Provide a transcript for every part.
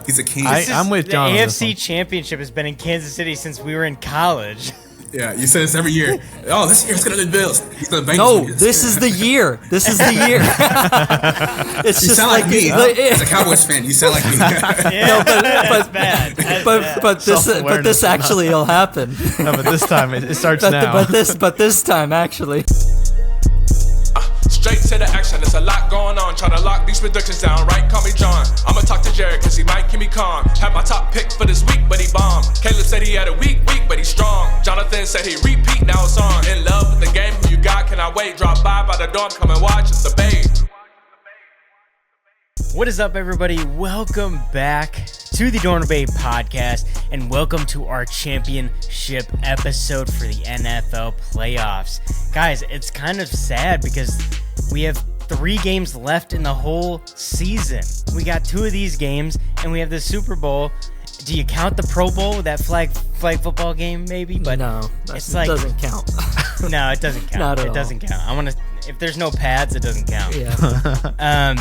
He's a king. I'm with John. The AFC Championship has been in Kansas City since we were in college. Yeah, you say this every year. Oh, this year's gonna be the Bills. He's the Bengals. No, this is the year. This is the year. It's You just sound like me. As a Cowboys fan, you sound like me. Yeah, that's bad. but this actually will happen. No, but this time it starts now. But this time actually. Straight to the action, there's a lot going on. Trying to lock these predictions down, right? Call me John. I'ma talk to Jared, cause he might keep me calm. Had my top pick for this week, but he bombed. Caleb said he had a weak, but he's strong. Jonathan said he repeat, now it's on. In love with the game, who you got, can I wait? Drop by the dorm, come and watch, it's the babe. What is up, everybody? Welcome back to the Dorn Bay podcast, and welcome to our championship episode for the NFL playoffs. Guys, it's kind of sad because we have 3 games left in the whole season. We got 2 of these games, and we have the Super Bowl. Do you count the Pro Bowl, that flag football game, maybe? But no, it's like, doesn't count. No, it doesn't count. Not at it doesn't count. If there's no pads, it doesn't count. Yeah.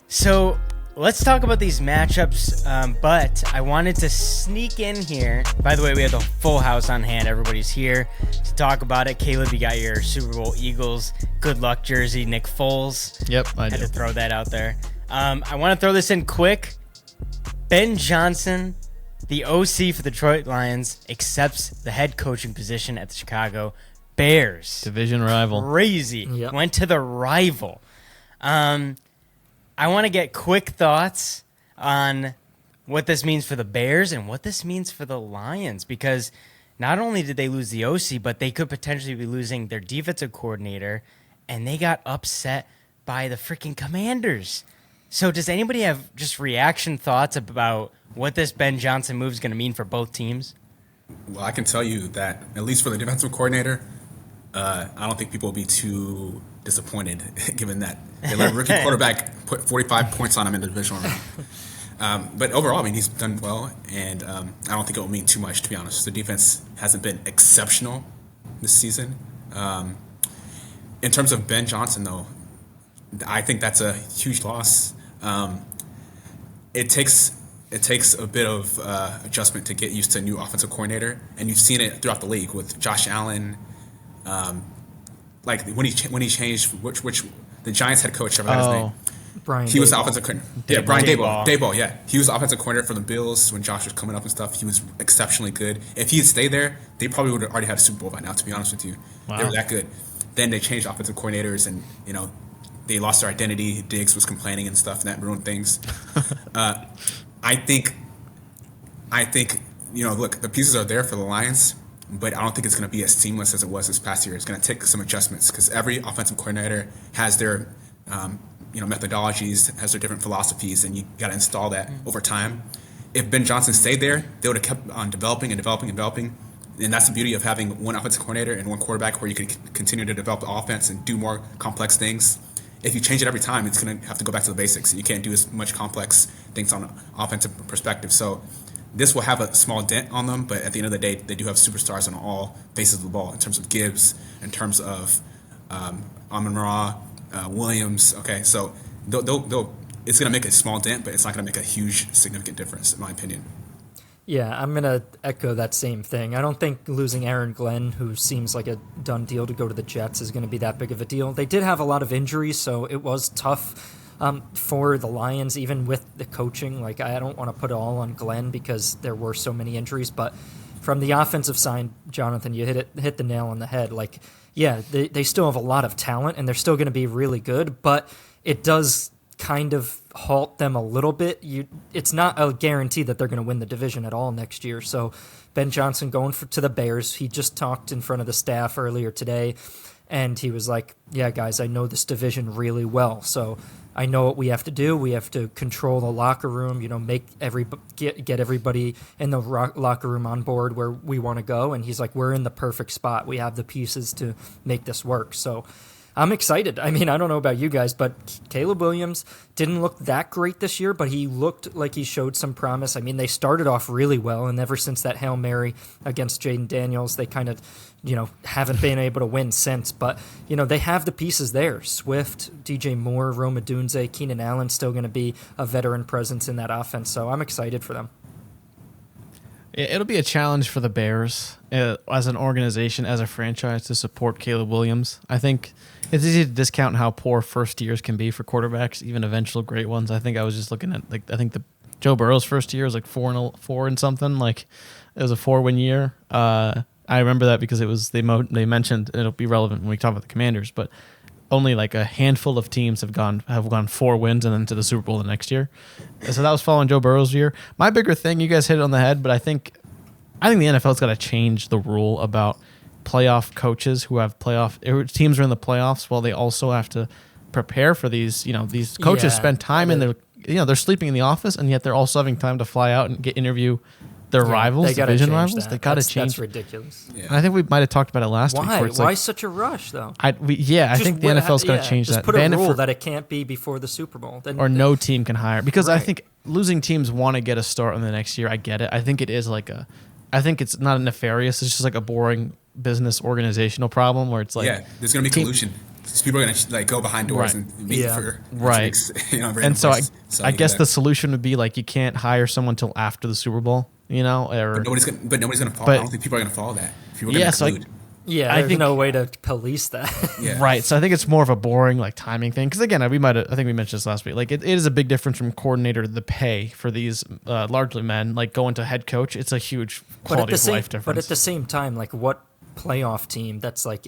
So let's talk about these matchups, but I wanted to sneak in here. By the way, we have the full house on hand. Everybody's here to talk about it. Caleb, you got your Super Bowl Eagles good luck jersey. Nick Foles. Yep, I had do. to throw that out there. I want to throw this in quick. Ben Johnson, the OC for the Detroit Lions, accepts the head coaching position at the Chicago Bears. Division rival. Crazy. Yep. Went to the rival. I want to get quick thoughts on what this means for the Bears and what this means for the Lions, because not only did they lose the OC, but they could potentially be losing their defensive coordinator, and they got upset by the freaking Commanders. So does anybody have just reaction thoughts about what this Ben Johnson move is going to mean for both teams? Well, I can tell you that, at least for the defensive coordinator, I don't think people will be too disappointed, given that they let a rookie quarterback put 45 points on him in the divisional round. But overall, I mean, he's done well, and I don't think it will mean too much, to be honest. The defense hasn't been exceptional this season. In terms of Ben Johnson, though, I think that's a huge loss. It takes a bit of adjustment to get used to a new offensive coordinator, and you've seen it throughout the league with Josh Allen. Like when he changed which the Giants head coach, I forgot his name. He was the offensive coordinator. Yeah, Brian Daboll. Yeah, he was the offensive coordinator for the Bills when Josh was coming up and stuff. He was exceptionally good. If he had stayed there, they probably would have already had a Super Bowl by now, to be honest with you. Wow. They were that good. Then they changed offensive coordinators, and they lost their identity. Diggs was complaining and stuff, and that ruined things. I think look, the pieces are there for the Lions, but I don't think it's going to be as seamless as it was this past year. It's going to take some adjustments because every offensive coordinator has their methodologies, has their different philosophies, and you got to install that over time. If Ben Johnson stayed there, they would have kept on developing, and that's the beauty of having one offensive coordinator and one quarterback, where you can continue to develop the offense and do more complex things. If you change it every time, it's going to have to go back to the basics. You can't do as much complex things on an offensive perspective. So this will have a small dent on them, but at the end of the day, they do have superstars on all faces of the ball in terms of Gibbs, in terms of Amon-Ra, Williams. Okay, so it's going to make a small dent, but it's not going to make a huge, significant difference, in my opinion. Yeah, I'm going to echo that same thing. I don't think losing Aaron Glenn, who seems like a done deal to go to the Jets, is going to be that big of a deal. They did have a lot of injuries, so it was tough for the Lions, even with the coaching. Like, I don't want to put it all on Glenn because there were so many injuries, but from the offensive side, Jonathan, you hit the nail on the head. Like, yeah, they still have a lot of talent, and they're still going to be really good, but it does kind of halt them a little bit. It's not a guarantee that they're going to win the division at all next year. So Ben Johnson going to the Bears, he just talked in front of the staff earlier today, and he was like, yeah, guys, I know this division really well, so I know what we have to do. We have to control the locker room, get everybody in the locker room on board where we want to go. And he's like, we're in the perfect spot. We have the pieces to make this work. So I'm excited. I mean, I don't know about you guys, but Caleb Williams didn't look that great this year, but he looked like he showed some promise. I mean, they started off really well, and ever since that Hail Mary against Jaden Daniels, they kind of, haven't been able to win since. But, they have the pieces there. Swift, DJ Moore, Roma Dunze, Keenan Allen still going to be a veteran presence in that offense, so I'm excited for them. It'll be a challenge for the Bears as an organization, as a franchise, to support Caleb Williams. I think it's easy to discount how poor first years can be for quarterbacks, even eventual great ones. I think I was just looking at I think the Joe Burrow's first year was like 4 and something. Like it was a 4-win year. I remember that because it was they mentioned, and it'll be relevant when we talk about the Commanders, but only like a handful of teams have gone 4 wins and then to the Super Bowl the next year. So that was following Joe Burrow's year. My bigger thing, you guys hit it on the head, but I think the NFL's got to change the rule about playoff coaches who have teams are in the playoffs while they also have to prepare for these. These coaches spend time in their, they're sleeping in the office, and yet they're also having time to fly out and interview their rivals, division rivals. They got to change. That's ridiculous. Yeah. And I think we might have talked about it last week. Why such a rush, though? I think the NFL's got to change that. Just put a rule that it can't be before the Super Bowl. No team can hire. Because I think losing teams want to get a start on the next year. I get it. I think it is I think it's not nefarious. It's just like a boring business organizational problem where it's like... Yeah, there's going to be collusion. People are going to go behind doors and meet for... Right. And so I guess the solution would be you can't hire someone till after the Super Bowl. But nobody's going to follow. I don't think people are going to follow that. People are going to collude. I think no way to police that. Yeah. Right. So I think it's more of a boring timing thing. Because again, I think we mentioned this last week. It is a big difference from coordinator to the pay for these largely men. Going to head coach, it's a huge quality of life difference. But at the same time, what playoff team that's what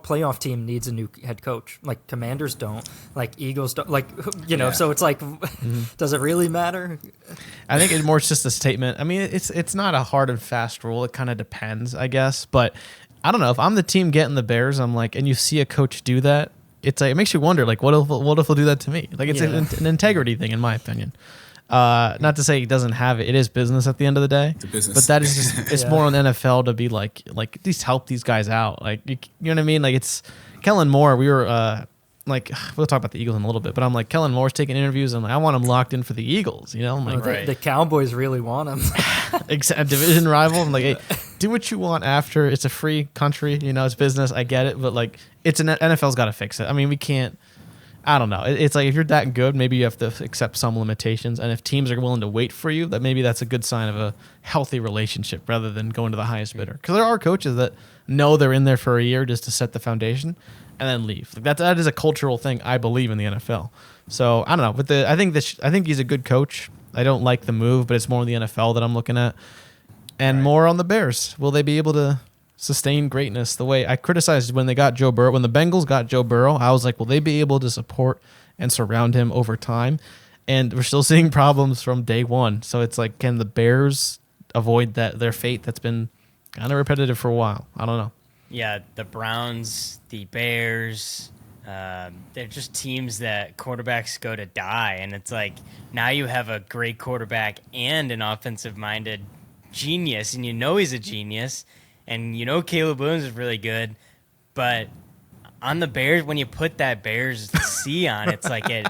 playoff team needs a new head coach? Commanders don't. Eagles don't. So it's does it really matter? I think it's more just a statement. I mean, it's not a hard and fast rule. It kind of depends, I guess. But I don't know. If I'm the team getting the Bears, I'm and you see a coach do that, it makes you wonder, what if he'll do that to me? It's an integrity thing, in my opinion. Not to say he doesn't have it. It is business at the end of the day. It's a business. But that is just, it's more on the NFL to be at least help these guys out. You know what I mean? It's Kellen Moore. We were, we'll talk about the Eagles in a little bit, but I'm Kellen Moore's taking interviews. And I want him locked in for the Eagles. The Cowboys really want him. A division rival. I'm hey, do what you want after. It's a free country. It's business. I get it. But NFL's got to fix it. I mean, we can't. I don't know. It's if you're that good, maybe you have to accept some limitations. And if teams are willing to wait for you, maybe that's a good sign of a healthy relationship rather than going to the highest bidder. Because there are coaches that know they're in there for a year just to set the foundation and then leave. That is a cultural thing, I believe, in the NFL. So I don't know. But I think he's a good coach. I don't like the move, but it's more in the NFL that I'm looking at, and more on the Bears. Will they be able to sustain greatness the way I criticized when they got Joe Burrow? When the Bengals got Joe Burrow, I was will they be able to support and surround him over time? And we're still seeing problems from day one. So it's can the Bears avoid their fate that's been kind of repetitive for a while? I don't know. Yeah, the Browns, the Bears, they're just teams that quarterbacks go to die. And it's now you have a great quarterback and an offensive-minded genius, and he's a genius. And Caleb Williams is really good, but on the Bears, when you put that Bears C on, it's it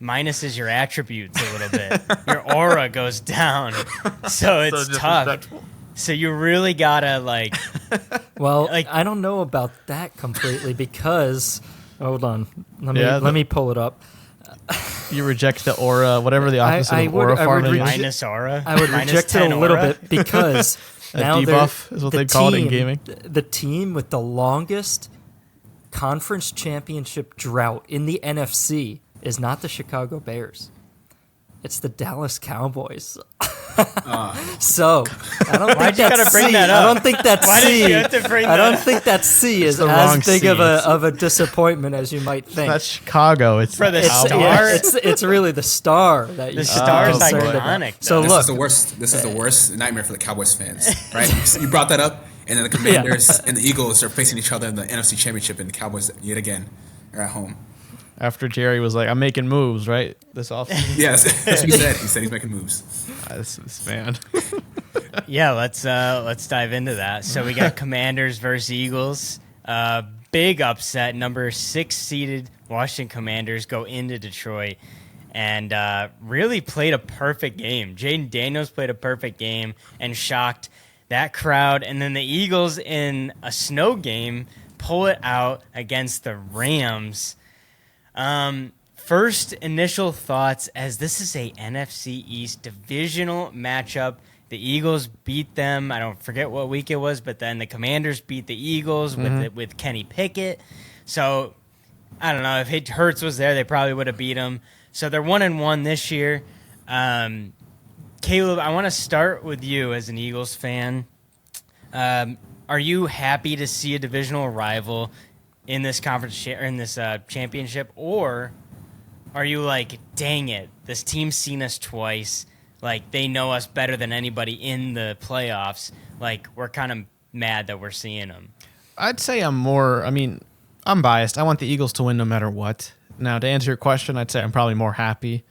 minuses your attributes a little bit. Your aura goes down, so it's tough. So you really gotta I don't know about that completely because hold on, let me pull it up. You reject the aura, whatever the opposite of aura farming is. Minus aura. I would reject it a little bit because. Now debuff is what they call it in gaming. The team with the longest conference championship drought in the NFC is not the Chicago Bears. It's the Dallas Cowboys. So I don't think that's C. I don't think that C. I don't think that C is as big of a disappointment as you might think. That's Chicago. It's for the star. It's really the star that the star is iconic. So this is the worst nightmare for the Cowboys fans, right? You brought that up, and then the Commanders and the Eagles are facing each other in the NFC Championship, and the Cowboys yet again are at home. After Jerry was I'm making moves, right? This offseason. Yes, that's what he said. He said he's making moves. This man. Yeah, let's dive into that. So we got Commanders versus Eagles. big upset. Number 6 seeded Washington Commanders go into Detroit and really played a perfect game. Jaden Daniels played a perfect game and shocked that crowd. And then the Eagles in a snow game pull it out against the Rams. First initial thoughts, as this is a NFC East divisional matchup. The Eagles beat them. I don't forget what week it was, but then the Commanders beat the Eagles with Kenny Pickett. So I don't know if Hurts was there, they probably would have beat him. So they're 1-1 this year. Caleb, I want to start with you as an Eagles fan. Are you happy to see a divisional rival in this conference or in this championship, or are you like, dang it, this team's seen us twice? Like, they know us better than anybody in the playoffs. Like, we're kind of mad that we're seeing them. I'd say I'm biased. I want the Eagles to win no matter what. Now, to answer your question, I'd say I'm probably more happy.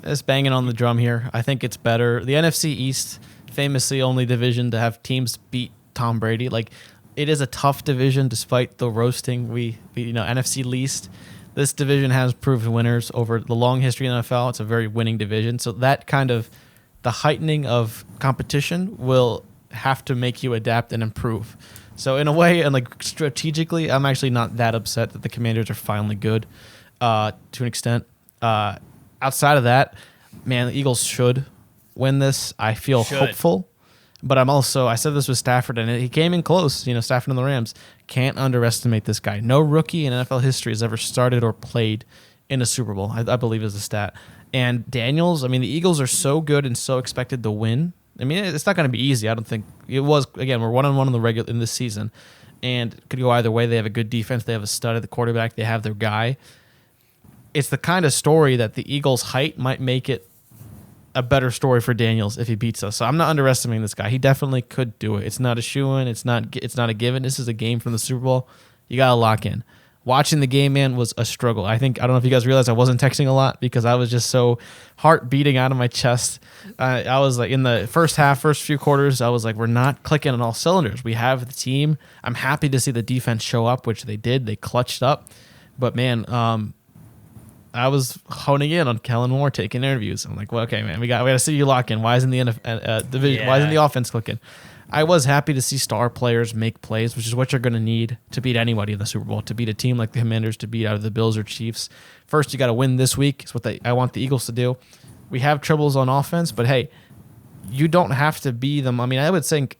Just banging on the drum here. I think it's better. The NFC East, famously only division to have teams beat Tom Brady. Like, it is a tough division despite the roasting we NFC least. This division has proved winners over the long history of the NFL. It's a very winning division. So that kind of the heightening of competition will have to make you adapt and improve. So in a way, and like strategically, I'm actually not that upset that the Commanders are finally good to an extent. Outside of that, man, the Eagles should win this. I feel hopeful. But I said this with Stafford, and he came in close, Stafford and the Rams. Can't underestimate this guy. No rookie in NFL history has ever started or played in a Super Bowl, I believe is the stat. And Daniels, the Eagles are so good and so expected to win. It's not going to be easy. I don't think it was. Again, we're 1-1 in this season, and it could go either way. They have a good defense. They have a stud at the quarterback. They have their guy. It's the kind of story that the Eagles' height might make it a better story for Daniels if he beats us. So I'm not underestimating this guy. He definitely could do it. It's not a shoo-in. It's not a given. This is a game from the Super Bowl. You got to lock in. Watching the game, man, was a struggle. I don't know if you guys realize I wasn't texting a lot because I was just so heart beating out of my chest. I was like, in the first few quarters, I was like, we're not clicking on all cylinders. We have the team. I'm happy to see the defense show up, which they did. They clutched up. But, man, I was honing in on Kellen Moore taking interviews. I'm like, well, okay, man, we got to see you lock in. Why isn't the division? Yeah. Why isn't the offense clicking? I was happy to see star players make plays, which is what you're going to need to beat anybody in the Super Bowl. To beat a team like the Commanders, to beat out of the Bills or Chiefs. First, you got to win this week. It's what I want the Eagles to do. We have troubles on offense, but hey, you don't have to be them. I would think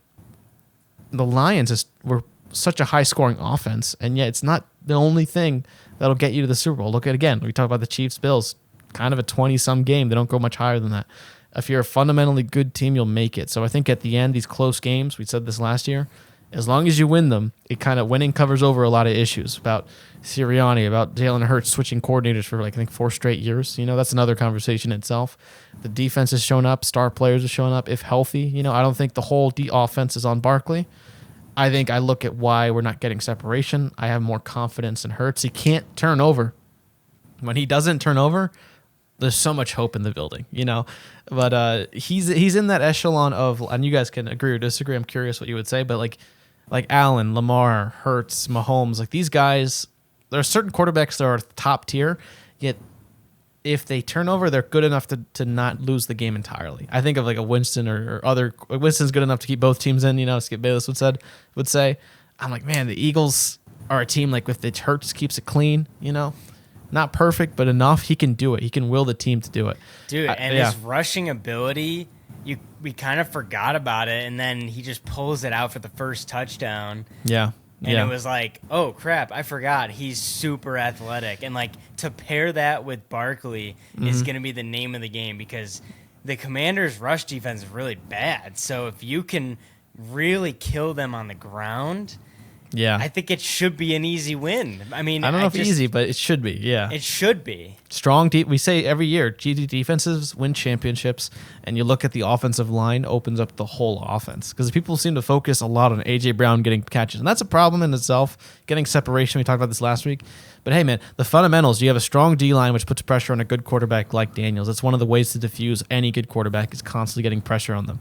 the Lions were such a high-scoring offense, and yet it's not the only thing that'll get you to the Super Bowl. Look at, again, we talk about the Chiefs-Bills, kind of a 20-some game. They don't go much higher than that. If you're a fundamentally good team, you'll make it. So I think at the end, these close games, we said this last year, as long as you win them, it kind of winning covers over a lot of issues about Sirianni, about Jalen Hurts switching coordinators for 4 straight years. That's another conversation itself. The defense has shown up. Star players have shown up, if healthy. I don't think the whole offense is on Barkley. I think I look at why we're not getting separation. I have more confidence in Hurts. He can't turn over. When he doesn't turn over, there's so much hope in the building, But he's in that echelon of, and you guys can agree or disagree. I'm curious what you would say, but like Allen, Lamar, Hurts, Mahomes, these guys, there are certain quarterbacks that are top tier, yet if they turn over, they're good enough to not lose the game entirely. I think of a Winston or other. Winston's good enough to keep both teams in. Skip Bayless would say. I'm like, man, the Eagles are a team if the Hurts keeps it clean. Not perfect, but enough. He can do it. He can will the team to do it. Dude, his rushing ability, we kind of forgot about it, and then he just pulls it out for the first touchdown. Yeah. And it was like, oh, crap, I forgot. He's super athletic. And, to pair that with Barkley is going to be the name of the game because the Commanders' rush defense is really bad. So if you can really kill them on the ground, I think it should be an easy win. I don't know if it's easy, but it should be, yeah. It should be. Strong we say every year, GD defenses win championships, and you look at the offensive line, opens up the whole offense. Because people seem to focus a lot on A.J. Brown getting catches, and that's a problem in itself, getting separation. We talked about this last week. But hey, man, the fundamentals, you have a strong D-line, which puts pressure on a good quarterback like Daniels. That's one of the ways to diffuse any good quarterback is constantly getting pressure on them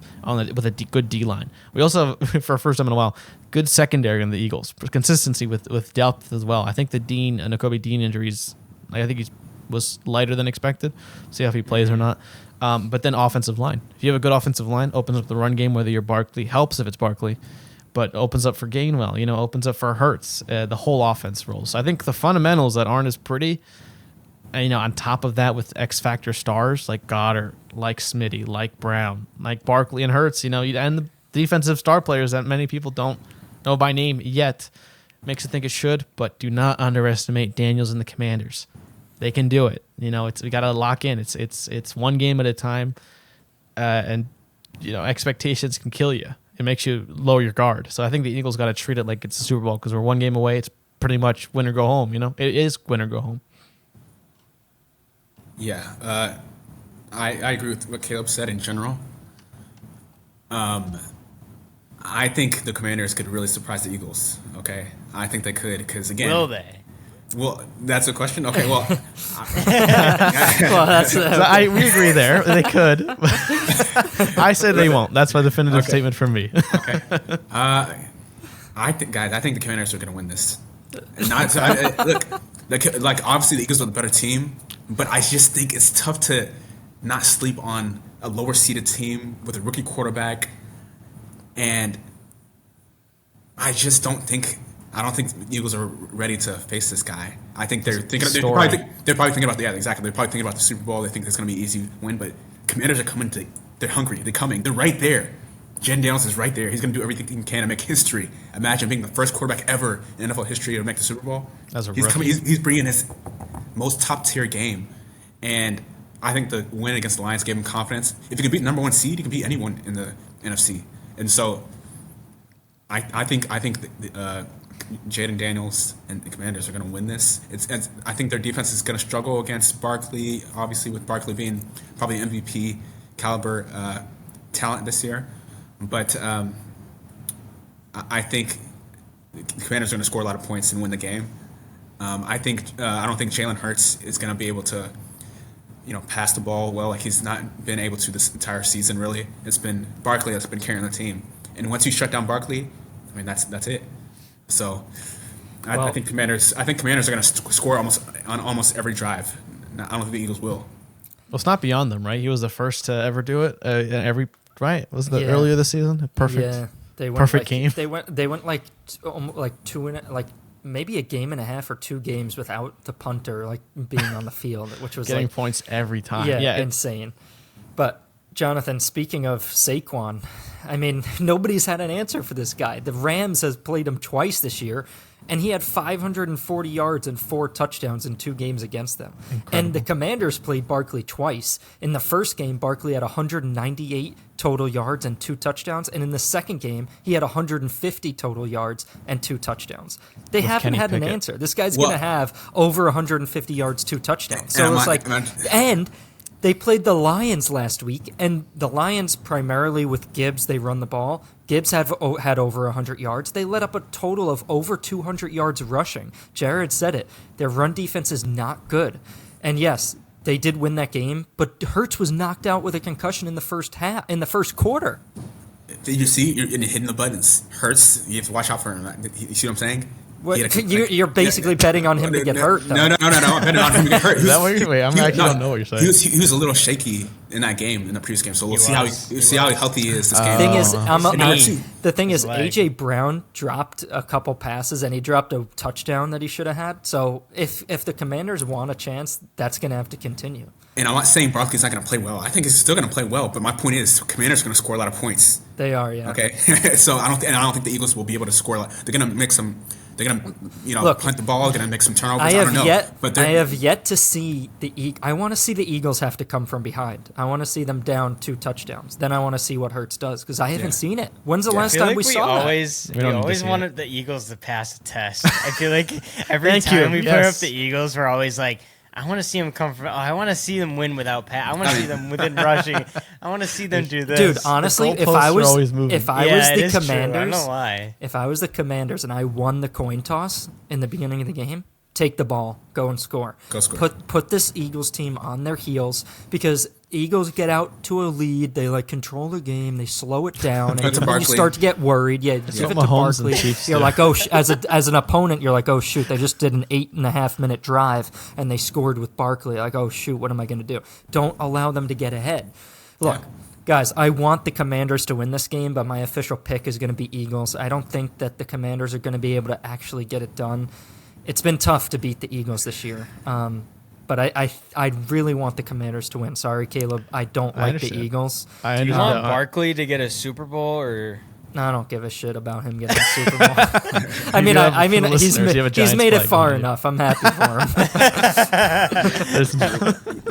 with a good D-line. We also have, for the first time in a while, good secondary in the Eagles. Eagles. Consistency with depth as well. I think the Nakobe Dean injuries, I think he was lighter than expected. See if he plays or not. But then offensive line. If you have a good offensive line, opens up the run game, whether you're Barkley, helps if it's Barkley, but opens up for Gainwell, opens up for Hurts, the whole offense rolls. So I think the fundamentals that aren't as pretty, and, on top of that with X Factor stars like Goddard, like Smitty, like Brown, like Barkley and Hurts, and the defensive star players that many people don't know by name yet, makes it think it should, but do not underestimate Daniels and the Commanders. They can do it. We got to lock in. It's one game at a time, and expectations can kill you. It makes you lower your guard. So I think the Eagles got to treat it like it's a Super Bowl because we're one game away. It's pretty much win or go home. It is win or go home. Yeah, I agree with what Caleb said in general. I think the Commanders could really surprise the Eagles. Okay, I think they could because again, will they? Well, that's a question. Okay, well, Well, that's we agree there. They could. I say they won't. That's my definitive statement from me. Okay. I think the Commanders are going to win this. And look, obviously the Eagles are the better team, but I just think it's tough to not sleep on a lower seeded team with a rookie quarterback, and I don't think the Eagles are ready to face this guy. I think they're probably thinking about exactly. They're probably thinking about the Super Bowl. They think it's going to be an easy win, but Commanders are coming they're hungry. They're coming. They're right there. Jen Daniels is right there. He's going to do everything he can to make history. Imagine being the first quarterback ever in NFL history to make the Super Bowl. He's bringing his most top tier game, and I think the win against the Lions gave him confidence. If he can beat the number one seed, he can beat anyone in the NFC. And so, I think Jaden Daniels and the Commanders are going to win this. I think their defense is going to struggle against Barkley, obviously with Barkley being probably MVP caliber talent this year. But I think the Commanders are going to score a lot of points and win the game. I don't think Jalen Hurts is going to be able to, pass the ball well. Like he's not been able to this entire season. Really, it's been Barkley that's been carrying the team. And once you shut down Barkley, that's it. So I think Commanders are going to score on almost every drive. I don't think the Eagles will. Well, it's not beyond them, right? He was the first to ever do it. Was the earlier this season? Perfect. Yeah, they went perfect game. They went like maybe a game and a half or 2 games without the punter being on the field, which was getting points every time. Yeah, insane. But Jonathan, speaking of Saquon, nobody's had an answer for this guy. The Rams has played him twice this year, and he had 540 yards and 4 touchdowns in 2 games against them. Incredible. And the Commanders played Barkley twice. In the first game, Barkley had 198 total yards and 2 touchdowns, and in the second game, he had 150 total yards and 2 touchdowns. They haven't had an answer. This guy's going to have over 150 yards, 2 touchdowns. So and they played the Lions last week, and the Lions primarily with Gibbs, they run the ball. Gibbs had over 100 yards. They let up a total of over 200 yards rushing. Jared said it. Their run defense is not good. And yes, they did win that game, but Hurts was knocked out with a concussion in the first quarter. You see, you're hitting the buttons. Hurts, you have to watch out for him. You see what I'm saying? You're basically betting on him to get hurt, though. No. I'm betting on him to get hurt. Is that what you're saying? I don't know what you're saying. He was a little shaky in that game, in the previous game. So we'll see how healthy he is this game. The thing is, A.J. Brown dropped a couple passes, and he dropped a touchdown that he should have had. So if the Commanders want a chance, that's going to have to continue. And I'm not saying Barkley's not going to play well. I think he's still going to play well. But my point is, Commanders are going to score a lot of points. They are, yeah. Okay, so I don't think the Eagles will be able to score a lot. They're going to make some. They're gonna, punt the ball. They're gonna make some turnovers. I have yet to see the. I want to see the Eagles have to come from behind. I want to see them down 2 touchdowns. Then I want to see what Hurts does because I haven't seen it. When's the last time we saw that? We always wanted the Eagles to pass a test. I feel like every time we put up the Eagles, we're always like, I want to see them come from. I want to see them win without pass. I want to see them within rushing. I want to see them do this. Dude, honestly, if I was the Commanders, I don't know why. If I was the Commanders and I won the coin toss in the beginning of the game, take the ball, go and score. Go score. Put this Eagles team on their heels because Eagles get out to a lead, they like control the game, they slow it down, and you start to get worried. Yeah, give it to Barkley. You're like, oh, as an opponent, you're like, oh shoot, they just did an 8.5 minute drive and they scored with Barkley. Like, oh shoot, what am I going to do? Don't allow them to get ahead. Look. Yeah. Guys, I want the Commanders to win this game, but my official pick is going to be Eagles. I don't think that the Commanders are going to be able to actually get it done. It's been tough to beat the Eagles this year, but I really want the Commanders to win. Sorry, Caleb, I don't like the Eagles. Do you want Barkley to get a Super Bowl or? No, I don't give a shit about him getting a Super Bowl. I mean, he's made it far enough. I'm happy for him.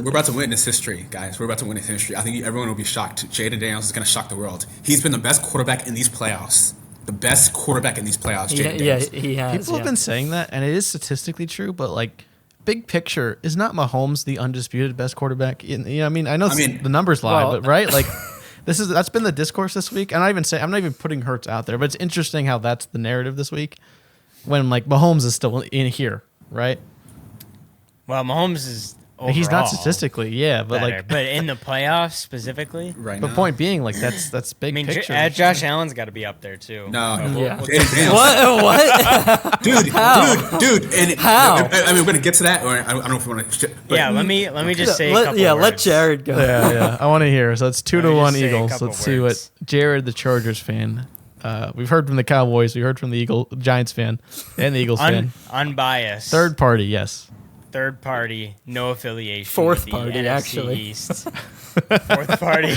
We're about to witness history, guys. We're about to witness history. I think everyone will be shocked. Jaden Daniels is going to shock the world. He's been the best quarterback in these playoffs. The best quarterback in these playoffs. He has. People have been saying that, and it is statistically true, but like, big picture, is not Mahomes the undisputed best quarterback? I know the numbers lie, but right, like. That's been the discourse this week, and I'm not even putting Hurts out there, but it's interesting how that's the narrative this week, when like Mahomes is still in here, right? Well, Mahomes is overall he's not statistically, yeah, but better, like, but in the playoffs specifically, right? The point being, like that's big picture. Josh Allen's got to be up there too. No, What? Dude, How? dude, and how? I mean, we're gonna get to that, or I don't know if we want to. Yeah, let me just say. A couple words. Let Jared go. Yeah, I want to hear. So it's 2-1 Eagles. Let's see what words. Jared, the Chargers fan. We've heard from the Cowboys. We heard from the Giants fan, and the Eagles fan. Unbiased. Third party, yes. Third party, no affiliation. Fourth with the party, NFC actually. East. Fourth party.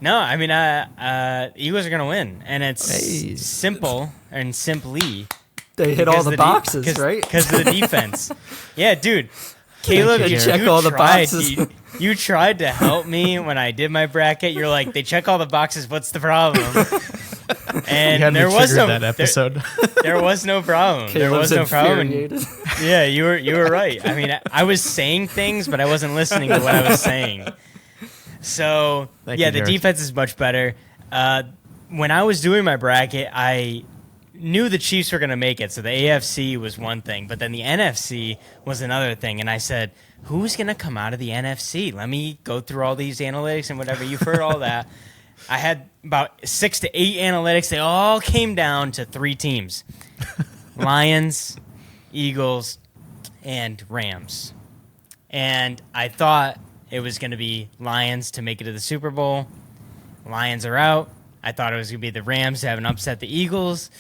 No, I mean, Eagles are gonna win, and it's simple and simply. They hit all the boxes, right? Because of the defense. Yeah, dude. Caleb, you check all the boxes. You tried to help me when I did my bracket. You're like, they check all the boxes. What's the problem? And there was no that episode. There was no problem. There was no problem. Yeah, you were right. I mean, I was saying things, but I wasn't listening to what I was saying. So the defense is much better. When I was doing my bracket, I knew the Chiefs were going to make it, so the AFC was one thing, but then the NFC was another thing, and I said, who's going to come out of the NFC? Let me go through all these analytics and whatever. You've heard all that. I had about 6 to 8 analytics. They all came down to 3 teams. Lions, Eagles, and Rams. And I thought it was going to be Lions to make it to the Super Bowl. Lions are out. I thought it was going to be the Rams to have an upset the Eagles.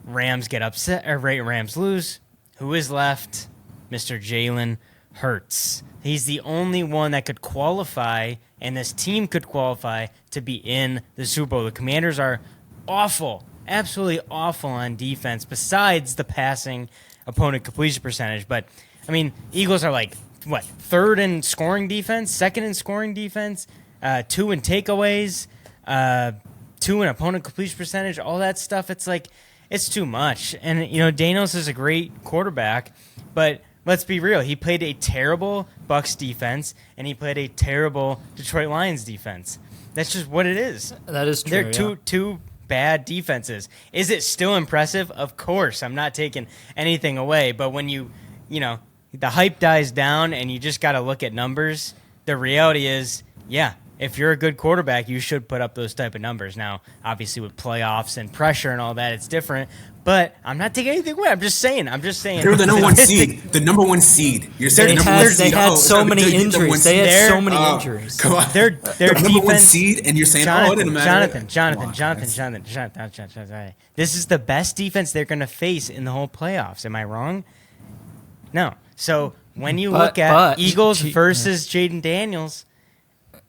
Rams get upset, or Rams lose. Who is left? Mr. Jalen Hurts. He's the only one that could qualify, and this team could qualify to be in the Super Bowl. The Commanders are awful, absolutely awful on defense, besides the passing opponent completion percentage. But, I mean, Eagles are like, what, 3rd in scoring defense, 2nd in scoring defense, 2 in takeaways, 2 in opponent completion percentage, all that stuff. It's like, it's too much. And, Daniels is a great quarterback, but let's be real. He played a terrible Bucs defense, and he played a terrible Detroit Lions defense. That's just what it is. That is true. They're two bad defenses. Is it still impressive? Of course. I'm not taking anything away. But when the hype dies down and you just got to look at numbers, the reality is, if you're a good quarterback, you should put up those type of numbers. Now, obviously with playoffs and pressure and all that, it's different. But I'm not taking anything away. I'm just saying. They're the number 1 seed. The number 1 seed. You're saying they had so many injuries. They had so many injuries. Come on. Their number 1 seed, and you're saying, it didn't matter. Jonathan. This is the best defense they're going to face in the whole playoffs. Am I wrong? No. So when you look at Eagles versus Jaden Daniels,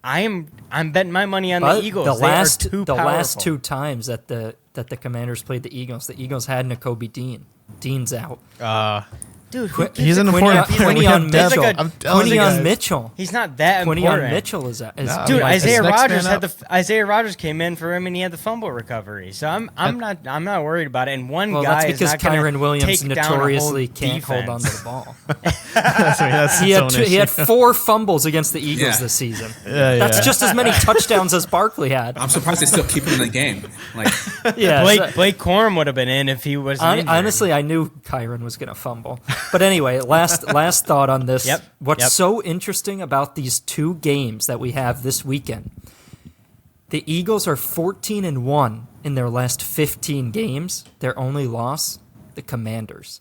I'm betting my money on the Eagles. The last 2 times that the Commanders played the Eagles had Nakobe Dean. Dean's out. Dude, who gives He's a an crap? important He's player. like We a- have he's depth. like a- I'm telling you guys. Quinion Mitchell. He's not that Quinion important. Mitchell is No, Dude, I mean, Isaiah his next Rogers man had up. Isaiah Rogers came in for him and he had the fumble recovery. So I'm not worried about it. And one Well, guy that's because is not gonna Kyron Williams take down a whole notoriously can't hold on defense. to the ball. That's He his had own he had issue. 4 fumbles against the Eagles Yeah. this season. Yeah, That's yeah. just as many touchdowns as Barkley had. I'm surprised they still keep him in the game. Like, Yeah, Blake Corum would have been in if he was honestly, I knew Kyron was going to fumble. But anyway, last thought on this. Yep, What's yep. so interesting about these 2 games that we have this weekend? The Eagles are 14-1 in their last 15 games. Their only loss, the Commanders.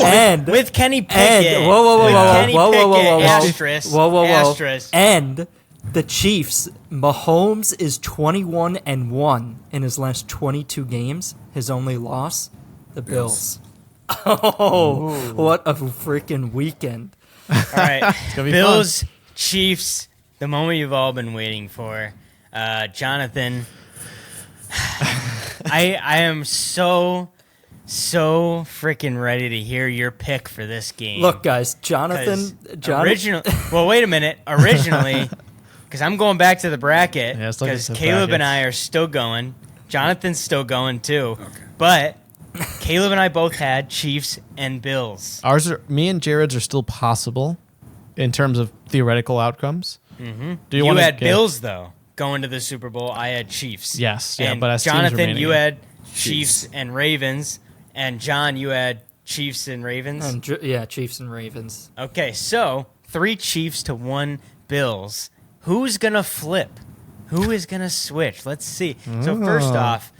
And with Kenny Pickett. and whoa, With whoa, Kenny whoa, whoa, whoa, Pickett, whoa, whoa, asterisk, whoa, whoa, whoa, asterisk. and the Chiefs. Mahomes is 21-1 in his last 22 games. His only loss, the Bills. Oh, what a freaking weekend! All right, gonna be Bills, Chiefs, the moment you've all been waiting for. Jonathan, I am so freaking ready to hear your pick for this game. Look, guys, 'Cause Jonathan. Well, wait a minute. Originally, because I'm going back to the bracket, Yeah, let's look at because the Caleb and brackets. I are still going. Jonathan's still going too. Okay. But Caleb and I both had Chiefs and Bills. Me and Jared's are still possible in terms of theoretical outcomes. Mm-hmm. Do You wanna had get- Bills though going to the Super Bowl. I had Chiefs. Yes, yeah, and but as teams Jonathan, remaining, you yeah. had Chiefs and Ravens, and John, you had Chiefs and Ravens. And Chiefs and Ravens. Okay, so 3 Chiefs to 1 Bills. Who's gonna flip? Who is gonna switch? Let's see. So first off,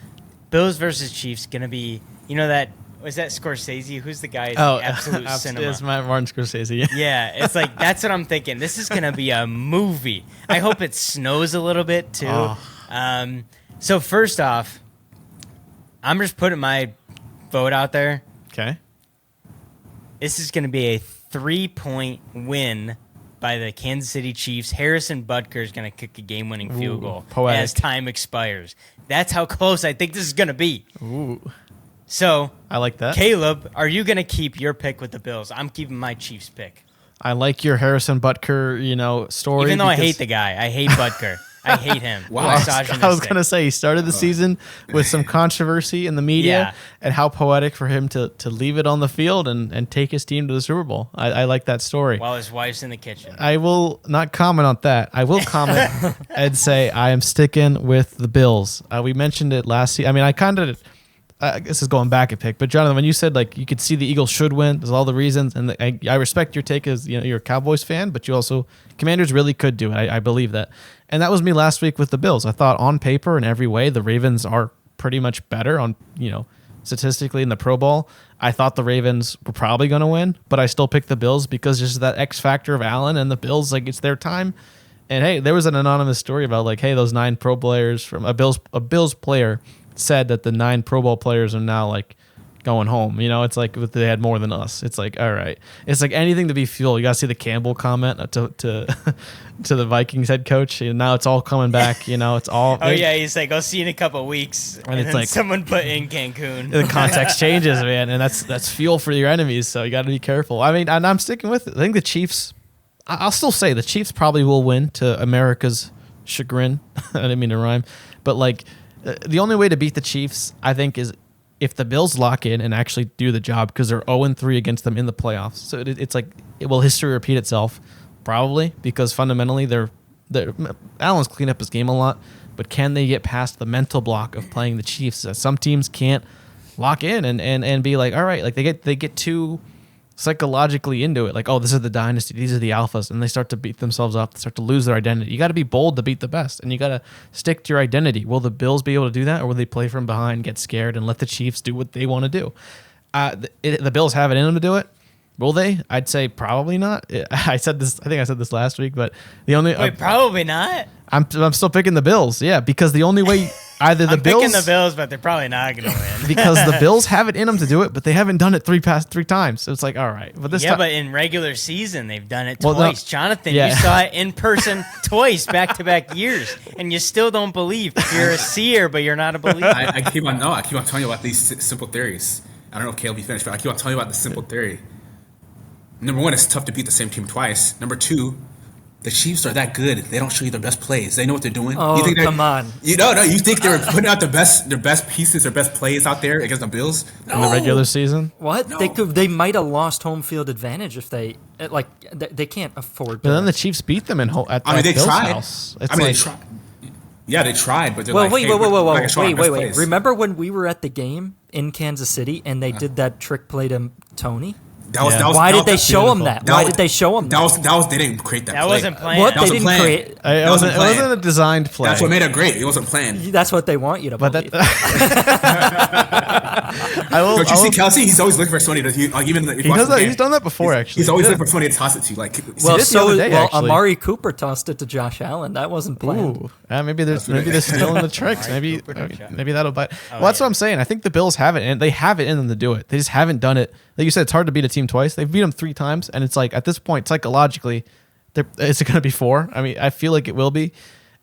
Bills versus Chiefs gonna be. You know that was that Scorsese? Who's the guy? Oh, Absolute Cinema. It's Martin Scorsese. Yeah, it's like that's what I'm thinking. This is gonna be a movie. I hope it snows a little bit too. Oh. So first off, I'm just putting my vote out there. Okay. This is gonna be a 3-point win by the Kansas City Chiefs. Harrison Butker is gonna kick a game-winning field goal poetic. as time expires. That's how close I think this is gonna be. Ooh, So, I like that. Caleb, are you gonna keep your pick with the Bills? I'm keeping my Chiefs pick. I like your Harrison Butker, story. Even though I because- hate the guy. I hate Butker. I hate him. Wow. I was Misogynistic. gonna say he started the season with some controversy in the media, Yeah. and how poetic for him to leave it on the field and take his team to the Super Bowl. I like that story. While his wife's in the kitchen. I will not comment on that. I will comment and say I am sticking with the Bills. We mentioned it last season. I mean, I kind of. This is going back a pick, but Jonathan, when you said like you could see the Eagles should win, there's all the reasons, and I respect your take as you're a Cowboys fan, but you also Commanders really could do it. I believe that, and that was me last week with the Bills. I thought on paper in every way the Ravens are pretty much better on statistically in the Pro Bowl. I thought the Ravens were probably going to win, but I still picked the Bills because just that X factor of Allen and the Bills, like it's their time. And hey, there was an anonymous story about like, hey, those 9 Pro players from a Bills player said that the 9 Pro Bowl players are now like going home. It's like they had more than us. It's like, all right, it's like anything to be fueled. You got to see the Campbell comment to to the Vikings head coach. Now it's all coming back. It's all. Oh yeah, he's like, I'll see you in a couple of weeks. And it's then like- someone put in Cancun. The context changes, man, and that's fuel for your enemies. So you got to be careful. I mean, and I'm sticking with it. I think the Chiefs. I'll still say the Chiefs probably will win to America's chagrin. I didn't mean to rhyme, but like the only way to beat the Chiefs, I think, is if the Bills lock in and actually do the job because they're 0-3 against them in the playoffs. So it's like, will history repeat itself? Probably, because fundamentally they're Allen's cleaned up his game a lot, but can they get past the mental block of playing the Chiefs? Some teams can't lock in and be like, all right, like they get too psychologically into it, like, oh, this is the dynasty, these are the alphas, and they start to beat themselves up, start to lose their identity. You got to be bold to beat the best, and you got to stick to your identity. Will the Bills be able to do that, or will they play from behind, get scared, and let the Chiefs do what they want to do? The Bills have it in them to do it. Will they? I'd say probably not. I said this. I think I said this last week, but the only Wait, probably not. I'm still picking the Bills. Yeah, because the only way either the I'm Bills picking the Bills, but they're probably not going to win. because the Bills have it in them to do it, but they haven't done it three times. So it's like, all right, but this Yeah, time, but in regular season, they've done it Well, no. twice. Jonathan, Yeah. you saw it in person twice, back-to-back years, and you still don't believe. You're a seer, but you're not a believer. I keep on telling you about these simple theories. I don't know if Caleb, you finished, but I keep on telling you about the simple theory. Number one, it's tough to beat the same team twice. Number two, the Chiefs are that good. They don't show you their best plays. They know what they're doing. Oh, come on. You think they were putting out their best pieces, their best plays out there against the Bills? No. In the regular season? What? No. They might have lost home field advantage if they can't afford. But then the Chiefs beat them at they Bill's tried. house. They tried. Yeah, they tried, but they're Well, like, wait. Remember when we were at the game in Kansas City and they did that trick play to Tony? Why did they show him that? Why did they show him that? That was they didn't create that play. That wasn't planned. What? That They wasn't didn't planned. create. It wasn't a designed play. That's what made it great. It wasn't planned. That's what they want you to But believe. Don't you see Kelsey? He's always looking for somebody to even. He does that. He's done that before, actually. He's always looking for somebody to toss it to. Like, Well, did the other day, actually. Amari Cooper tossed it to Josh Allen. That wasn't planned. Ooh, maybe they're still in the tricks. Maybe that'll bite. Well, that's what I'm saying. I think the Bills have it, and they have it in them to do it. They just haven't done it. Like you said, it's hard to beat a team twice. They've beat them 3 times, and it's like at this point, psychologically, is it going to be 4? I mean, I feel like it will be.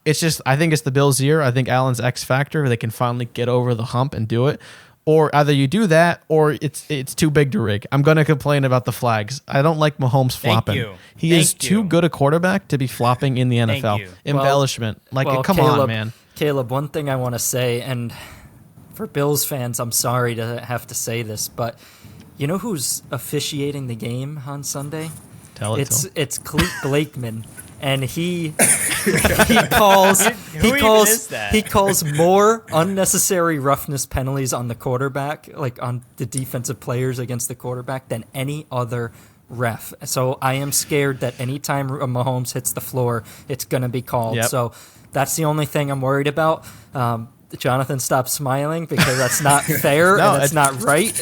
It's just I think it's the Bills' year. I think Allen's X factor. They can finally get over the hump and do it. Or either you do that, or it's too big to rig. I'm going to complain about the flags. I don't like Mahomes flopping. you. He is too good a quarterback to be flopping in the NFL. you. Embellishment. Come Caleb, on, man. Caleb, one thing I want to say, and for Bills fans, I'm sorry to have to say this, but you know who's officiating the game on Sunday? Tell it to him. It's Cleet Blakeman, and he calls is that? he calls more unnecessary roughness penalties on the quarterback, like on the defensive players against the quarterback, than any other ref. So I am scared that anytime Mahomes hits the floor, it's going to be called. Yep. So that's the only thing I'm worried about. Jonathan, stop smiling because that's not fair No, and it's not right.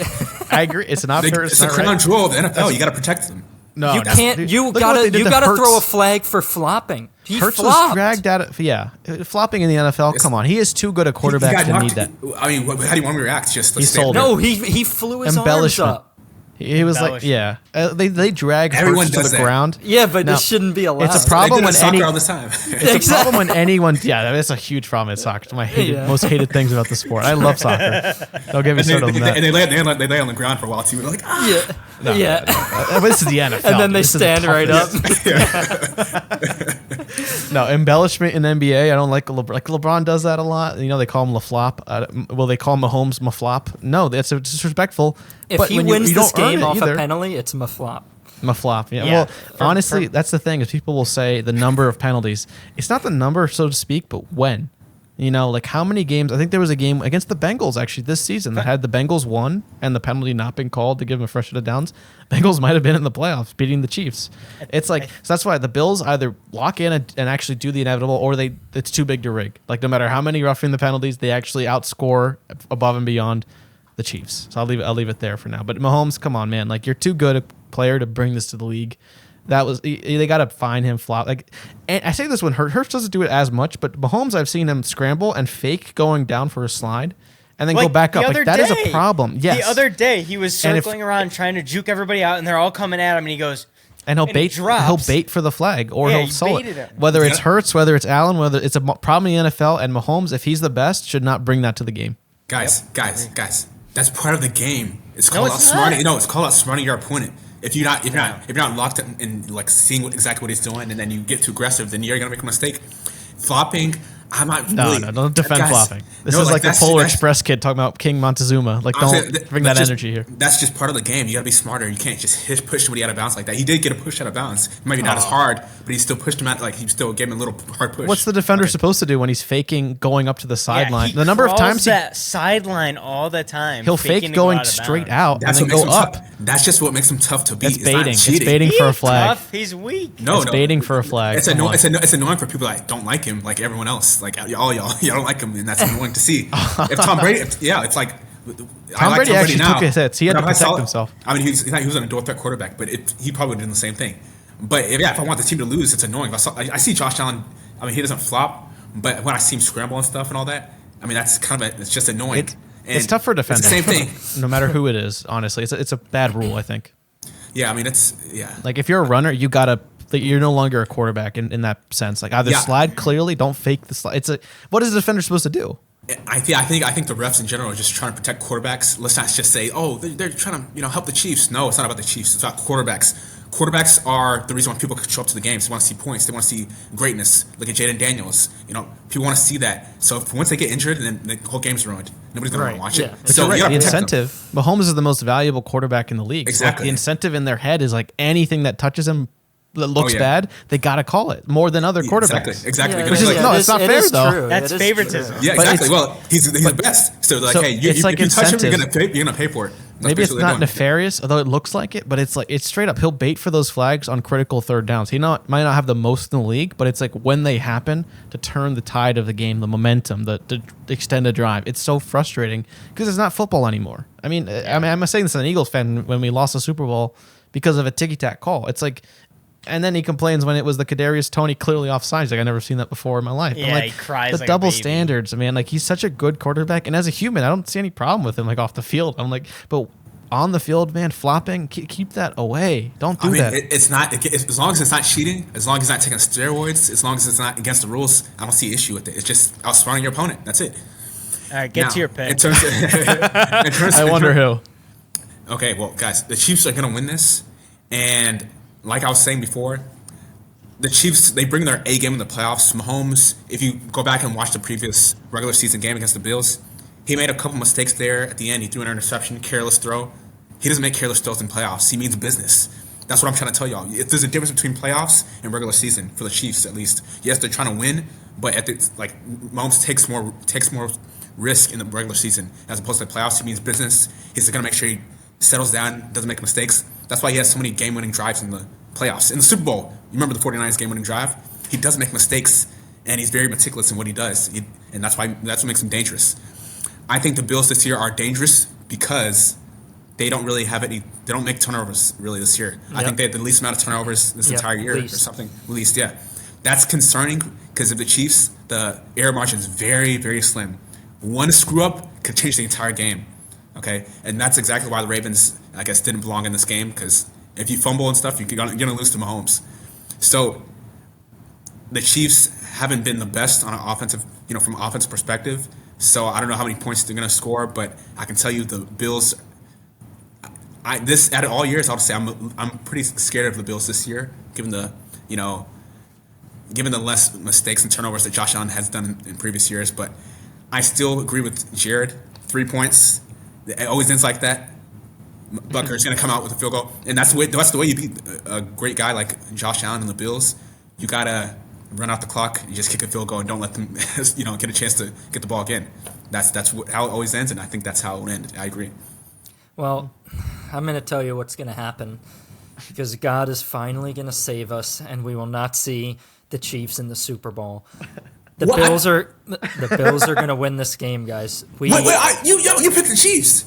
I agree. It's not fair. It's the crown jewel of the NFL. You got to protect them. No, You can't. You Look at what they gotta. did You to gotta Hurts. throw a flag for flopping. He Hurts flopped. was dragged out of flopping in the NFL. Come on, he is too good a quarterback He to got need that. knocked- I mean, how do you want me to react? Just He sold No, he flew his arms Embellishment. up. He was like, they drag Everyone Hurts to does the that. ground. Yeah, but No, this shouldn't be allowed. It's a problem when soccer any. all the time. It's a problem when anyone. Yeah, that's a huge problem in soccer. It's my most hated things about the sport. I love soccer. Don't get me started on that. And they lay on the ground for a while too. They're like, ah. Yeah. But this is the NFL. And then they This is the stand right toughest- up. No, embellishment in the NBA. I don't like LeBron does that a lot. You know, they call him LaFlop. Will they call Mahomes Maflop? No, that's disrespectful. If But he when wins you this don't earn game it off either, a penalty, it's Maflop. Maflop. Yeah. Yeah. Well, For- honestly, that's the thing is people will say the number of penalties. It's not the number, so to speak, but when. You know, like how many games? I think there was a game against the Bengals actually this season that had the Bengals won and the penalty not been called to give them a fresh set of downs. Bengals might have been in the playoffs beating the Chiefs. It's like so that's why the Bills either lock in and actually do the inevitable, or it's too big to rig. Like no matter how many roughing the penalties, they actually outscore above and beyond the Chiefs. So I'll leave it there for now. But Mahomes, come on, man! Like you're too good a player to bring this to the league. They got to find him flop. And I say this when Hurts doesn't do it as much, but Mahomes, I've seen him scramble and fake going down for a slide and then go back up. Like that is a problem. Yes. The other day, he was And circling around trying to juke everybody out, and they're all coming at him, and he goes, and he'll he bait. drops. He'll bait for the flag, or Yeah, he'll he sell baited it. him. Whether it's Yeah. Hurts, whether it's Allen, whether it's a problem in the NFL, and Mahomes, if he's the best, should not bring that to the game. Guys. That's part of the game. It's No, called it's outsmarting. not. It's called outsmarting your opponent. If you're not locked in like seeing exactly what he's doing, and then you get too aggressive, then you're gonna make a mistake. Flopping. I'm not. No, really, don't defend guys, flopping. This no, is like the that's- Polar that's- Express kid talking about King Montezuma. Like, Honestly, don't bring that that's just- energy here. That's just part of the game. You gotta be smarter. You can't just push somebody out of bounds like that. He did get a push out of bounds. Maybe not as hard, but he still pushed him out. Like he still gave him a little hard push. What's the defender supposed to do when he's faking going up to the sideline? he The number of crawls times that sideline all the time. he'll faking fake to go going out of straight bounds. out That's and what then makes go him up. tough. That's just what makes him tough to beat. That's It's not baiting. It's cheating. baiting for a flag. Tough. He's weak. It's baiting for a flag. It's Come on. it's annoying for people that don't like him, like everyone else. Like y'all don't like him, and that's annoying to see. If Tom Brady, it's like Tom Brady actually now, took his hits. He had but to if I protect saw- himself. I mean, he was an dual threat quarterback, but he probably did the same thing. But if I want the team to lose, it's annoying. I see Josh Allen. I mean, he doesn't flop, but when I see him scramble and stuff and all that, I mean, that's kind of it's just annoying. It's tough for defenders. It's the same thing. No matter who it is, honestly, it's a bad rule. I think. Yeah, I mean, Like if you're a runner, you're no longer a quarterback in that sense. Like either Yeah. slide clearly, don't fake the slide. What is the defender supposed to do? I think the refs in general are just trying to protect quarterbacks. Let's not just say, oh, they're trying to help the Chiefs. No, it's not about the Chiefs. It's about quarterbacks. Quarterbacks are the reason why people show up to the games. They want to see points. They want to see greatness. Look at Jaden Daniels. People want to see that. So once they get injured, then the whole game's ruined. Nobody's going to watch it. But So Right. you The gotta protect them. incentive. Mahomes is the most valuable quarterback in the league. So, like, Exactly. the incentive in their head is like anything that touches him that looks yeah. bad, they gotta call it more than other quarterbacks. Exactly. Yeah, Because Which is like, no, it's not fair, though. That's It is favoritism. true. yeah, but exactly. it's- Well, he's the best. So like, So hey, you, it's like if you touch him, incentive. you're gonna pay for it. That's Maybe it's basically not what they're doing. nefarious, although it looks like it. But it's like it's straight up. He'll bait for those flags on critical third downs. Might not have the most in the league, but it's like when they happen to turn the tide of the game, the momentum, the extend a drive. It's so frustrating because it's not football anymore. I mean, I'm saying this as an Eagles fan when we lost the Super Bowl because of a ticky-tack call. It's like, and then he complains when it was the Kadarius Toney clearly offside. He's like, I've never seen that before in my life. I'm Yeah, like, he cries the like a double baby. standards, man. Like, he's such a good quarterback, and as a human, I don't see any problem with him. Like off the field, I'm like, but on the field, man, flopping, keep that away. Don't do I mean, that. it's not as long as it's not cheating, as long as it's not taking steroids, as long as it's not against the rules. I don't see an issue with it. It's just outsmarting your opponent. That's it. All right, get Now, to your pick. In terms I wonder who. Okay, well, guys, the Chiefs are going to win this, and like I was saying before, the Chiefs, they bring their A game in the playoffs. Mahomes, if you go back and watch the previous regular season game against the Bills, he made a couple mistakes there at the end. He threw an interception, careless throw. He doesn't make careless throws in playoffs. He means business. That's what I'm trying to tell y'all. There's a difference between playoffs and regular season for the Chiefs, at least. Yes, they're trying to win, but Mahomes takes more risk in the regular season as opposed to the playoffs. He means business. He's going to make sure he settles down, doesn't make mistakes. That's why he has so many game-winning drives in the playoffs. In the Super Bowl, you remember the 49ers game-winning drive? He doesn't make mistakes, and he's very meticulous in what he does, and that's what makes him dangerous. I think the Bills this year are dangerous because they don't really have any. They don't make turnovers really this year. I think they have the least amount of turnovers this entire year or something. Least, yeah. That's concerning because of the Chiefs. The error margin is very, very slim. One screw up could change the entire game. Okay, and that's exactly why the Ravens, I guess, didn't belong in this game because if you fumble and stuff, you're gonna lose to Mahomes. So the Chiefs haven't been the best on an offensive, from an offensive perspective. So I don't know how many points they're gonna score, but I can tell you the Bills. Out of all years, I'll say I'm pretty scared of the Bills this year, given the less mistakes and turnovers that Josh Allen has done in previous years. But I still agree with Jared. 3 points. It always ends like that. Butker's going to come out with a field goal, and that's the way you beat a great guy like Josh Allen and the Bills. You gotta run out the clock. You just kick a field goal and don't let them, get a chance to get the ball again. That's how it always ends, and I think that's how it will end. I agree. Well, I'm going to tell you what's going to happen because God is finally going to save us, and we will not see the Chiefs in the Super Bowl. The Bills are going to win this game, guys. You picked the Chiefs.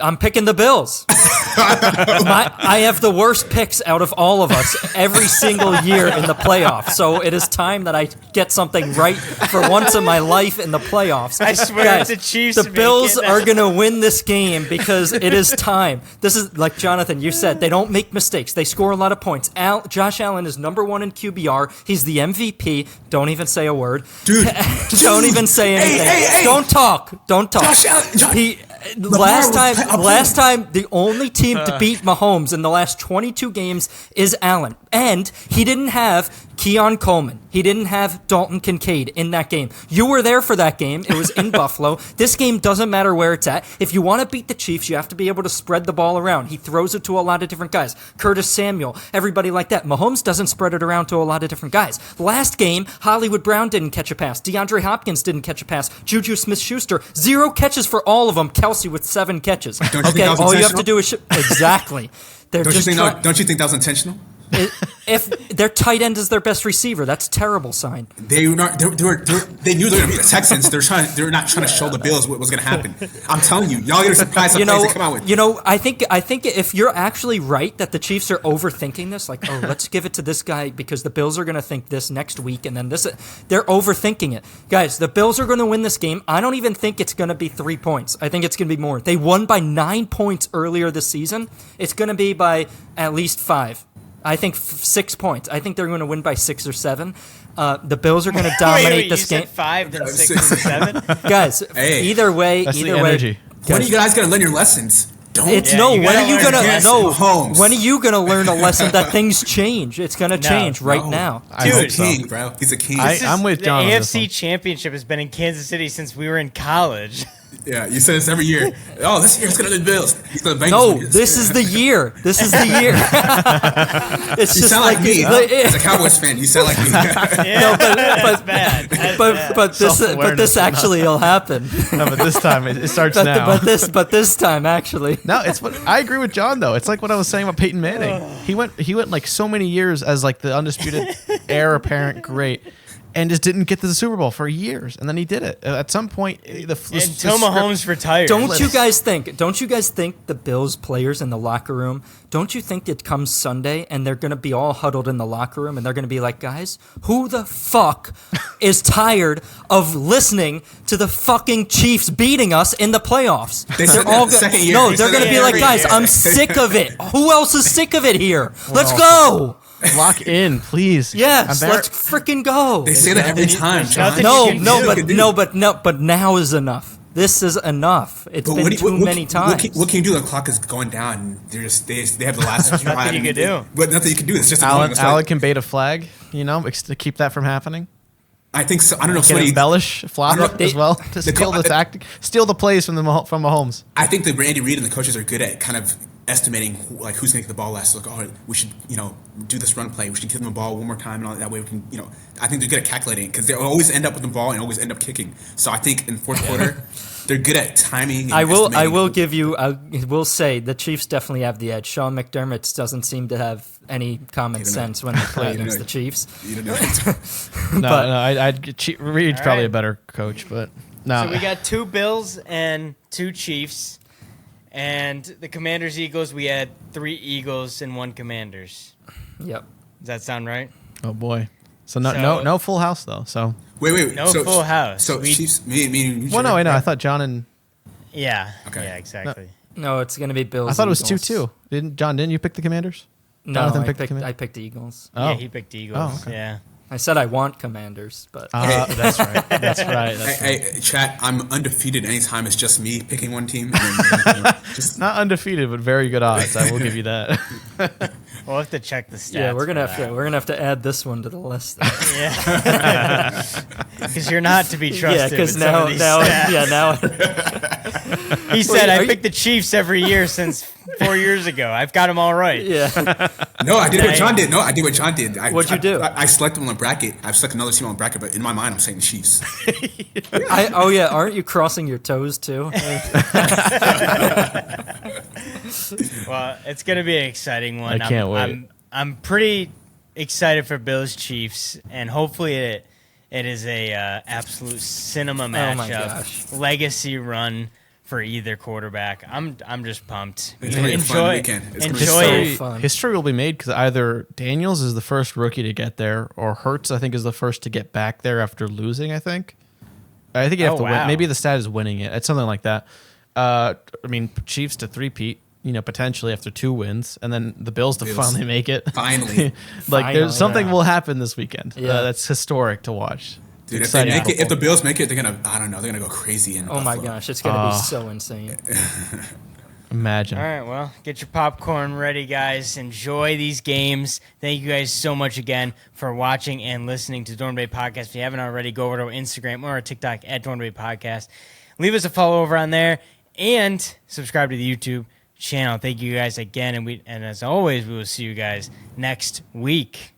I'm picking the Bills. I have the worst picks out of all of us every single year in the playoffs. So it is time that I get something right for once in my life in the playoffs. I swear, Guys, the Chiefs. the Bills are going to win this game because it is time. This is like Jonathan, you said, they don't make mistakes. They score a lot of points. Josh Allen is number 1 in QBR. He's the MVP. Don't even say a word. Dude. Don't even say anything. Hey. Don't talk. Josh Allen. Last time, the only team to beat Mahomes in the last 22 games is Allen. And he didn't have Keon Coleman. He didn't have Dalton Kincaid in that game. You were there for that game. It was in Buffalo. This game doesn't matter where it's at. If you want to beat the Chiefs, you have to be able to spread the ball around. He throws it to a lot of different guys. Curtis Samuel, everybody like that. Mahomes doesn't spread it around to a lot of different guys. Last game, Hollywood Brown didn't catch a pass. DeAndre Hopkins didn't catch a pass. Juju Smith-Schuster, 0 catches for all of them. Kelsey with 7 catches. Don't you think that was all you have to intentional? do is exactly. They're Don't just you think that was intentional? if their tight end is their best receiver, that's a terrible sign. They knew they were going to beat the Texans. They're not trying to show the Bills what was going to happen. I'm telling you, y'all get surprised some plays they come out with. I think if you're actually right that the Chiefs are overthinking this, like, let's give it to this guy because the Bills are going to think this next week, and then this, they're overthinking it. Guys, the Bills are going to win this game. I don't even think it's going to be 3 points. I think it's going to be more. They won by 9 points earlier this season. It's going to be by at least 5. I think 6 points. I think they're going to win by 6 or 7. The Bills are going to dominate this game. You said 5, then 6, and 7. Guys, Hey. either way, That's the energy. When are you guys gonna learn your lessons? Don't. It's Yeah, no. you When gotta are you learn gonna against no? Mahomes. When are you gonna learn a lesson that things change? It's gonna change right No. now. He's hope a so. king, bro. He's a king. I'm with John on The this AFC one. Championship has been in Kansas City since we were in college. Yeah, you say this every year. Oh, this year it's gonna be the Bills. He's gonna Bengals. No, this is the year. This is the year. It's You just sound like me. like- As a Cowboys fan, you sound like me. Yeah, that's bad. That's bad. but this Self-awareness. actually will happen. No, but this time it starts now. But this time actually. No, it's what I agree with John though. It's like what I was saying about Peyton Manning. He went like so many years as like the undisputed heir apparent great, and just didn't get to the Super Bowl for years, and then he did it. At some point, Until Mahomes retired. Don't you guys think the Bills players in the locker room, don't you think it comes Sunday and they're going to be all huddled in the locker room and they're going to be like, guys, who the fuck is tired of listening to the fucking Chiefs beating us in the playoffs? They said all that the second year. No, They they're said going to that be like, every guys, year. I'm sick of it. Who else is sick of it here? Let's go. Lock in, please. Yes, I'm let's freaking go. They say that every time, John. nothing But now is enough. This is enough. It's But been too many times. What can you do? The clock is going down. And they have the last drive. Nothing you can do. But nothing you can do. It's just Alec, annoying. It's like- Alec can bait a flag, to keep that from happening. I think so. I don't know. Can Somebody, embellish, flop I don't know, it as well to steal the tactic, steal the plays from from Mahomes. I think that Randy Reid and the coaches are good at kind of estimating who's going to get the ball last. Like, oh, we should do this run play. We should give them the ball one more time, and all that way we can I think they're good at calculating because they always end up with the ball and always end up kicking. So I think in fourth quarter they're good at timing. And I estimating. will say the Chiefs definitely have the edge. Sean McDermott doesn't seem to have any common sense when they play against the Chiefs. You don't know. Reid's probably right. a better coach, but no. So we got 2 Bills and 2 Chiefs. And the Commanders Eagles, we had 3 Eagles and 1 Commanders. Yep. Does that sound right? Oh boy. So no full house though. So Wait. No full house. So Chiefs, me and you. well, no, I know. I thought John and Yeah. Okay. Yeah, exactly. No, it's going to be Bills. I thought it was Eagles. 2-2. Didn't you pick the Commanders? No, Jonathan I picked the picked, Command- I picked Eagles. Oh. Yeah, he picked Eagles. Oh, okay. Yeah. I said I want Commanders, but That's right. That's right. That's right. Hey, chat. I'm undefeated anytime it's just me picking one team. And then, just Not undefeated, but very good odds. I will give you that. We'll have to check the stats. yeah, we're gonna for have to add this one to the list. Yeah. Because you're not to be yeah, trusted. because with some of these stats. now He said, are I you- picked the Chiefs every year since 4 years ago. I've got them all right. yeah. no, I did what John did. No, I did what John did. What'd you do? I selected on a bracket. I've selected another team on a bracket, but in my mind, I'm saying the Chiefs. Aren't you crossing your toes too? Well, it's going to be an exciting one. I can't wait. I'm pretty excited for Bills Chiefs, and hopefully it is a absolute cinema Oh my matchup, gosh. legacy run for either quarterback. I'm just pumped. It's gonna be a fun weekend. It's gonna be Enjoy so it. fun. History will be made because either Daniels is the first rookie to get there, or Hurts, I think, is the first to get back there after losing. I think you have Oh, to wow. win. Maybe the stat is winning it. It's something like that. Chiefs to three-peat, potentially after 2 wins, and then the Bills to Bills. finally make it. Finally. There's Finally, something yeah. will happen this weekend. Yeah. That's historic to watch. Dude, if they Exciting make it, if the football. Bills make it, they're gonna. I don't know. They're gonna go crazy. In Oh my Buffalo. gosh, it's gonna be so insane. Imagine. All right, well, get your popcorn ready, guys. Enjoy these games. Thank you guys so much again for watching and listening to Dorn Bay Podcast. If you haven't already, go over to our Instagram or our TikTok at Dorn Bay Podcast. Leave us a follow over on there and subscribe to the YouTube channel. Thank you guys again, and as always, we will see you guys next week.